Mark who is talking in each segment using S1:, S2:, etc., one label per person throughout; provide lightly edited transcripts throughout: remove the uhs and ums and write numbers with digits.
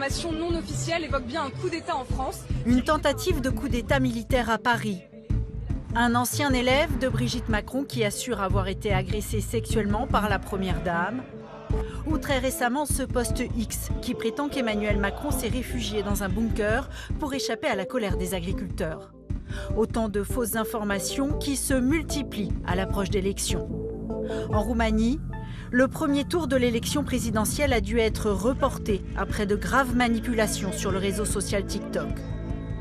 S1: informations non officielles évoquent bien un coup d'État en France.
S2: Une tentative de coup d'État militaire à Paris. Un ancien élève de Brigitte Macron qui assure avoir été agressé sexuellement par la première dame. Ou très récemment ce post X qui prétend qu'Emmanuel Macron s'est réfugié dans un bunker pour échapper à la colère des agriculteurs. Autant de fausses informations qui se multiplient à l'approche d'élections. En Roumanie, le premier tour de l'élection présidentielle a dû être reporté après de graves manipulations sur le réseau social TikTok.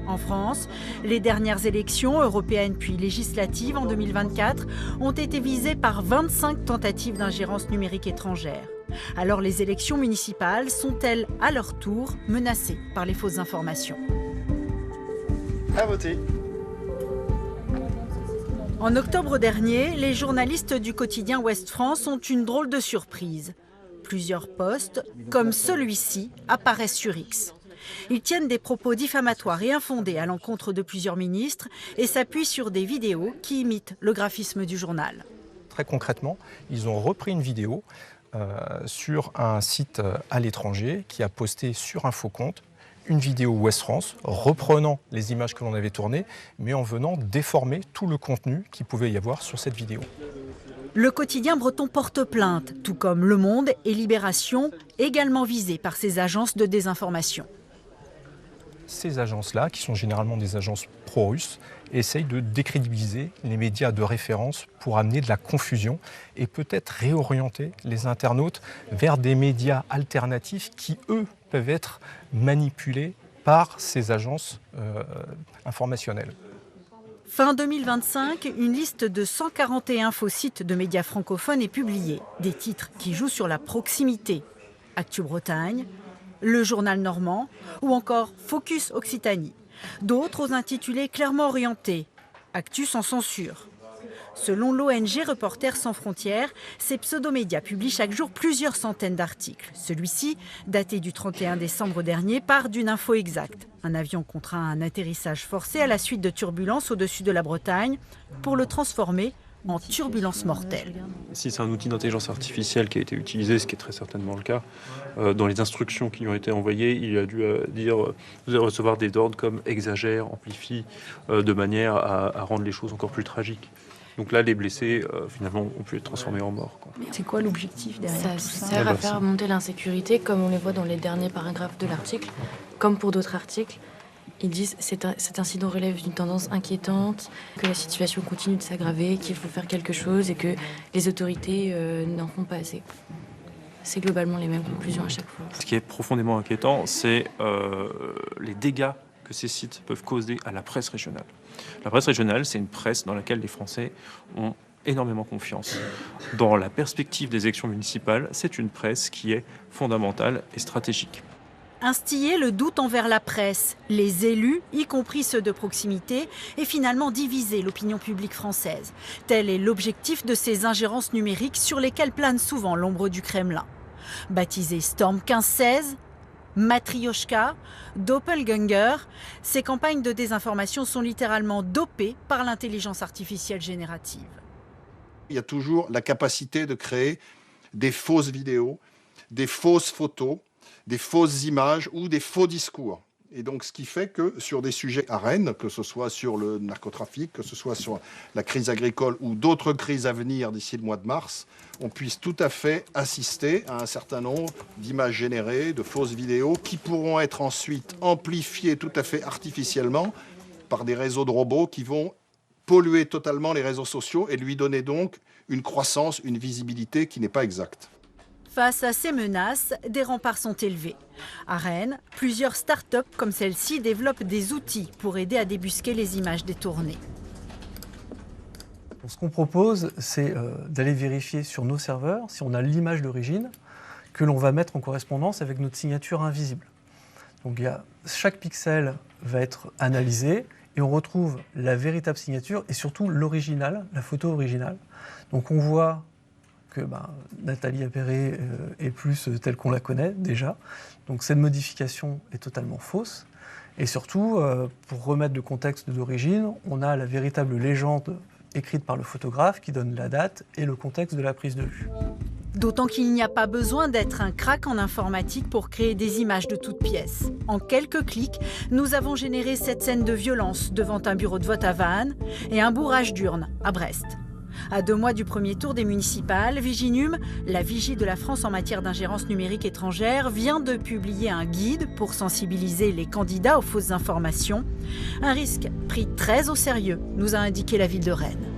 S2: En France, les dernières élections européennes puis législatives en 2024 ont été visées par 25 tentatives d'ingérence numérique étrangère. Alors les élections municipales sont-elles à leur tour menacées par les fausses informations?
S3: À voter.
S2: En octobre dernier, les journalistes du quotidien Ouest France ont une drôle de surprise. Plusieurs posts, comme celui-ci, apparaissent sur X. Ils tiennent des propos diffamatoires et infondés à l'encontre de plusieurs ministres et s'appuient sur des vidéos qui imitent le graphisme du journal.
S4: Très concrètement, ils ont repris une vidéo sur un site à l'étranger qui a posté sur un faux compte une vidéo Ouest France reprenant les images que l'on avait tournées, mais en venant déformer tout le contenu qu'il pouvait y avoir sur cette vidéo.
S2: Le quotidien breton porte plainte, tout comme Le Monde et Libération, également visés par ces agences de désinformation.
S4: Ces agences-là, qui sont généralement des agences pro-russes, essayent de décrédibiliser les médias de référence pour amener de la confusion et peut-être réorienter les internautes vers des médias alternatifs qui, eux, peuvent être manipulés par ces agences informationnelles.
S2: Fin 2025, une liste de 141 faux sites de médias francophones est publiée. Des titres qui jouent sur la proximité. Actu Bretagne, Le Journal Normand ou encore Focus Occitanie. D'autres aux intitulés clairement orientés. Actu sans censure. Selon l'ONG Reporters sans frontières, ces pseudomédias publient chaque jour plusieurs centaines d'articles. Celui-ci, daté du 31 décembre dernier, part d'une info exacte. Un avion contraint un atterrissage forcé à la suite de turbulences au-dessus de la Bretagne pour le transformer en turbulence mortelle.
S5: Si c'est un outil d'intelligence artificielle qui a été utilisé, ce qui est très certainement le cas, dans les instructions qui lui ont été envoyées, il a dû dire vous allez recevoir des ordres comme exagère, amplifie, de manière à rendre les choses encore plus tragiques. Donc là, les blessés, finalement, ont pu être transformés en morts.
S2: C'est quoi l'objectif derrière tout
S6: Ça
S2: ça?
S6: sert à faire monter l'insécurité, comme on les voit dans les derniers paragraphes de l'article, comme pour d'autres articles. Ils disent que cet incident relève d'une tendance inquiétante, que la situation continue de s'aggraver, qu'il faut faire quelque chose et que les autorités n'en font pas assez. C'est globalement les mêmes conclusions à chaque fois.
S5: Ce qui est profondément inquiétant, c'est les dégâts que ces sites peuvent causer à la presse régionale. La presse régionale, c'est une presse dans laquelle les Français ont énormément confiance. Dans la perspective des élections municipales, c'est une presse qui est fondamentale et stratégique.
S2: Instiller le doute envers la presse, les élus, y compris ceux de proximité, et finalement diviser l'opinion publique française. Tel est l'objectif de ces ingérences numériques sur lesquelles plane souvent l'ombre du Kremlin. Baptisé Storm 1516, Matryoshka, Doppelganger, ces campagnes de désinformation sont littéralement dopées par l'intelligence artificielle générative.
S7: Il y a toujours la capacité de créer des fausses vidéos, des fausses photos, des fausses images ou des faux discours. Et donc, ce qui fait que sur des sujets à Rennes, que ce soit sur le narcotrafic, que ce soit sur la crise agricole ou d'autres crises à venir d'ici le mois de mars, on puisse tout à fait assister à un certain nombre d'images générées, de fausses vidéos, qui pourront être ensuite amplifiées tout à fait artificiellement par des réseaux de robots qui vont polluer totalement les réseaux sociaux et lui donner donc une croissance, une visibilité qui n'est pas exacte.
S2: Face à ces menaces, des remparts sont élevés. À Rennes, plusieurs start-up comme celle-ci développent des outils pour aider à débusquer les images détournées.
S8: Ce qu'on propose, c'est d'aller vérifier sur nos serveurs si on a l'image d'origine que l'on va mettre en correspondance avec notre signature invisible. Donc chaque pixel va être analysé et on retrouve la véritable signature et surtout l'original, la photo originale. Donc on voit que Nathalie Appéré est plus telle qu'on la connaît déjà. Donc cette modification est totalement fausse. Et surtout, pour remettre le contexte d'origine, on a la véritable légende écrite par le photographe qui donne la date et le contexte de la prise de vue.
S2: D'autant qu'il n'y a pas besoin d'être un crack en informatique pour créer des images de toutes pièces. En quelques clics, nous avons généré cette scène de violence devant un bureau de vote à Vannes et un bourrage d'urnes à Brest. À 2 mois du premier tour des municipales, Viginum, la vigie de la France en matière d'ingérence numérique étrangère, vient de publier un guide pour sensibiliser les candidats aux fausses informations. Un risque pris très au sérieux, nous a indiqué la ville de Rennes.